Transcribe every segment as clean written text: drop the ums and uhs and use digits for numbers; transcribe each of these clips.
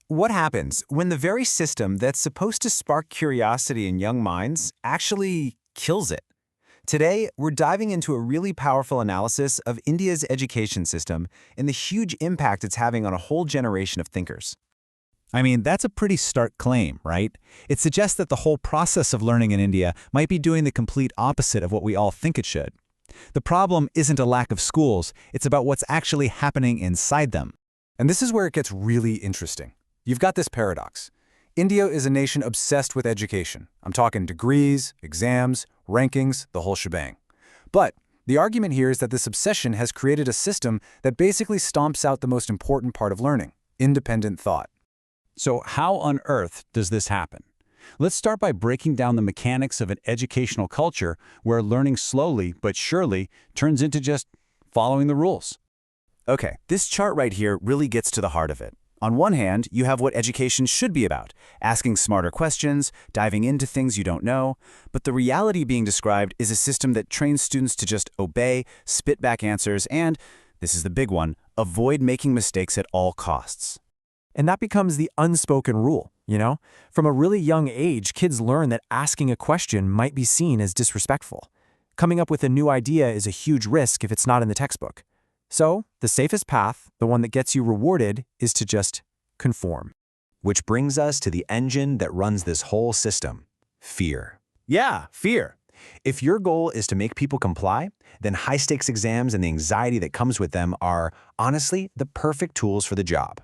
What happens when the very system that's supposed to spark curiosity in young minds actually kills it? Today, we're diving into a really powerful analysis of India's education system and the huge impact it's having on a whole generation of thinkers. I mean, that's a pretty stark claim, right? It suggests that the whole process of learning in India might be doing the complete opposite of what we all think it should. The problem isn't a lack of schools, it's about what's actually happening inside them. And this is where it gets really interesting. You've got this paradox. India is a nation obsessed with education. I'm talking degrees, exams, rankings, the whole shebang. But the argument here is that this obsession has created a system that basically stomps out the most important part of learning, independent thought. So how on earth does this happen? Let's start by breaking down the mechanics of an educational culture where learning slowly but surely turns into just following the rules. Okay, this chart right here really gets to the heart of it. On one hand, you have what education should be about, asking smarter questions, diving into things you don't know, but the reality being described is a system that trains students to just obey, spit back answers, and, this is the big one, avoid making mistakes at all costs. And that becomes the unspoken rule, you know? From a really young age, kids learn that asking a question might be seen as disrespectful. Coming up with a new idea is a huge risk if it's not in the textbook. So, the safest path, the one that gets you rewarded, is to just conform. Which brings us to the engine that runs this whole system: fear. Yeah, fear. If your goal is to make people comply, then high-stakes exams and the anxiety that comes with them are, honestly, the perfect tools for the job.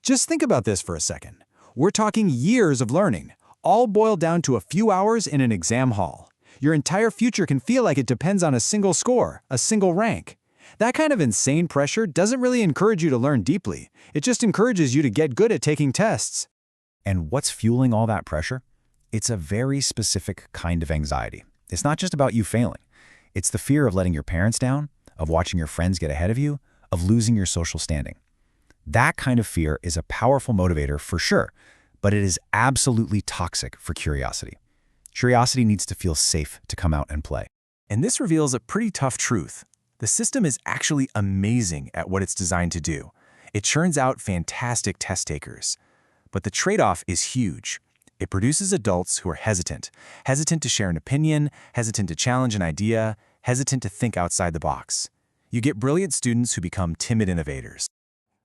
Just think about this for a second. We're talking years of learning, all boiled down to a few hours in an exam hall. Your entire future can feel like it depends on a single score, a single rank. That kind of insane pressure doesn't really encourage you to learn deeply. It just encourages you to get good at taking tests. And what's fueling all that pressure? It's a very specific kind of anxiety. It's not just about you failing. It's the fear of letting your parents down, of watching your friends get ahead of you, of losing your social standing. That kind of fear is a powerful motivator for sure, but it is absolutely toxic for curiosity. Curiosity needs to feel safe to come out and play. And this reveals a pretty tough truth. The system is actually amazing at what it's designed to do. It churns out fantastic test takers. But the trade-off is huge. It produces adults who are hesitant to share an opinion, hesitant to challenge an idea, hesitant to think outside the box. You get brilliant students who become timid innovators.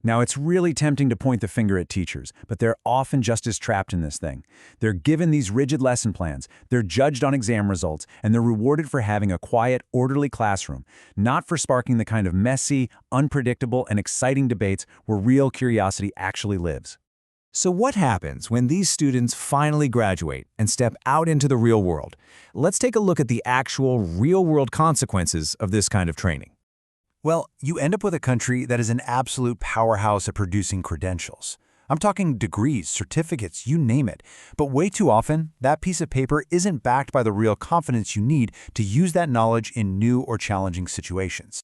Now, it's really tempting to point the finger at teachers, but they're often just as trapped in this thing. They're given these rigid lesson plans, they're judged on exam results, and they're rewarded for having a quiet, orderly classroom, not for sparking the kind of messy, unpredictable, and exciting debates where real curiosity actually lives. So what happens when these students finally graduate and step out into the real world? Let's take a look at the actual real-world consequences of this kind of training. Well, you end up with a country that is an absolute powerhouse at producing credentials. I'm talking degrees, certificates, you name it. But way too often, that piece of paper isn't backed by the real confidence you need to use that knowledge in new or challenging situations.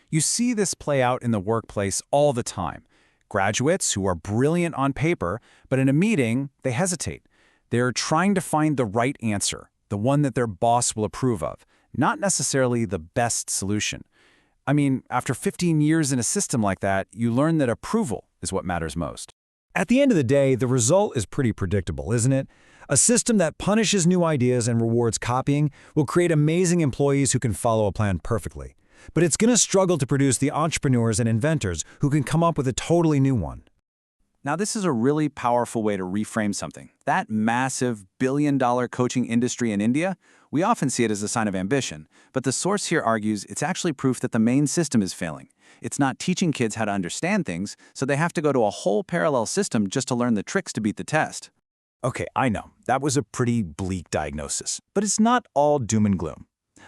You see this play out in the workplace all the time. Graduates who are brilliant on paper, but in a meeting, they hesitate. They're trying to find the right answer, the one that their boss will approve of, not necessarily the best solution. I mean, after 15 years in a system like that, you learn that approval is what matters most. At the end of the day, the result is pretty predictable, isn't it? A system that punishes new ideas and rewards copying will create amazing employees who can follow a plan perfectly. But it's going to struggle to produce the entrepreneurs and inventors who can come up with a totally new one. Now, this is a really powerful way to reframe something. That massive billion-dollar coaching industry in India, we often see it as a sign of ambition, but the source here argues it's actually proof that the main system is failing. It's not teaching kids how to understand things, so they have to go to a whole parallel system just to learn the tricks to beat the test. Okay, I know, that was a pretty bleak diagnosis, but it's not all doom and gloom.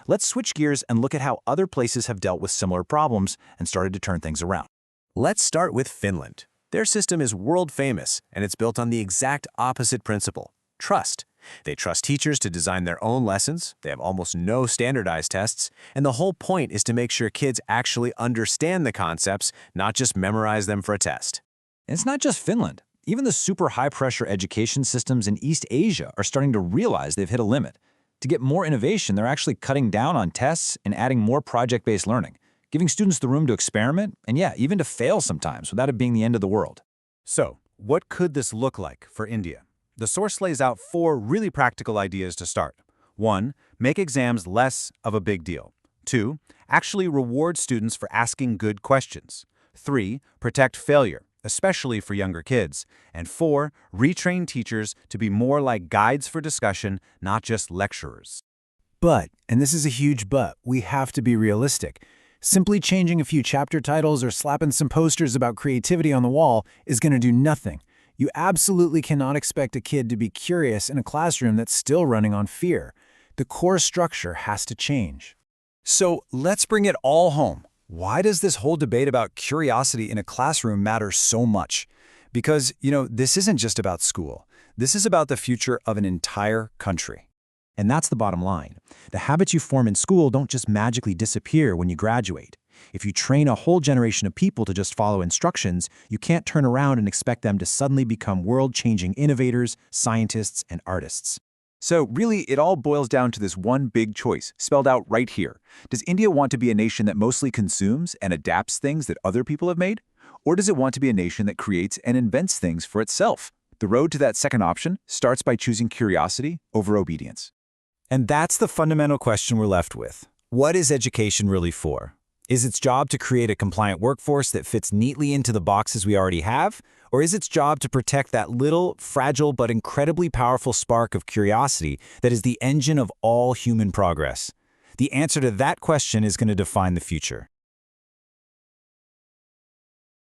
Let's switch gears and look at how other places have dealt with similar problems and started to turn things around. Let's start with Finland. Their system is world famous, and it's built on the exact opposite principle: trust. They trust teachers to design their own lessons, they have almost no standardized tests, and the whole point is to make sure kids actually understand the concepts, not just memorize them for a test. And it's not just Finland. Even the super high-pressure education systems in East Asia are starting to realize they've hit a limit. To get more innovation, they're actually cutting down on tests and adding more project-based learning, giving students the room to experiment and, yeah, even to fail sometimes without it being the end of the world. So, what could this look like for India? The source lays out 4 really practical ideas to start. 1. Make exams less of a big deal. 2. Actually reward students for asking good questions. 3. Protect failure, especially for younger kids. And 4. Retrain teachers to be more like guides for discussion, not just lecturers. But, and this is a huge but, we have to be realistic. Simply changing a few chapter titles or slapping some posters about creativity on the wall is going to do nothing. You absolutely cannot expect a kid to be curious in a classroom that's still running on fear. The core structure has to change. So let's bring it all home. Why does this whole debate about curiosity in a classroom matter so much? Because, this isn't just about school. This is about the future of an entire country. And that's the bottom line. The habits you form in school don't just magically disappear when you graduate. If you train a whole generation of people to just follow instructions, you can't turn around and expect them to suddenly become world-changing innovators, scientists, and artists. So really, it all boils down to this one big choice, spelled out right here. Does India want to be a nation that mostly consumes and adapts things that other people have made? Or does it want to be a nation that creates and invents things for itself? The road to that second option starts by choosing curiosity over obedience. And that's the fundamental question we're left with. What is education really for? Is its job to create a compliant workforce that fits neatly into the boxes we already have? Or is its job to protect that little, fragile, but incredibly powerful spark of curiosity that is the engine of all human progress? The answer to that question is going to define the future.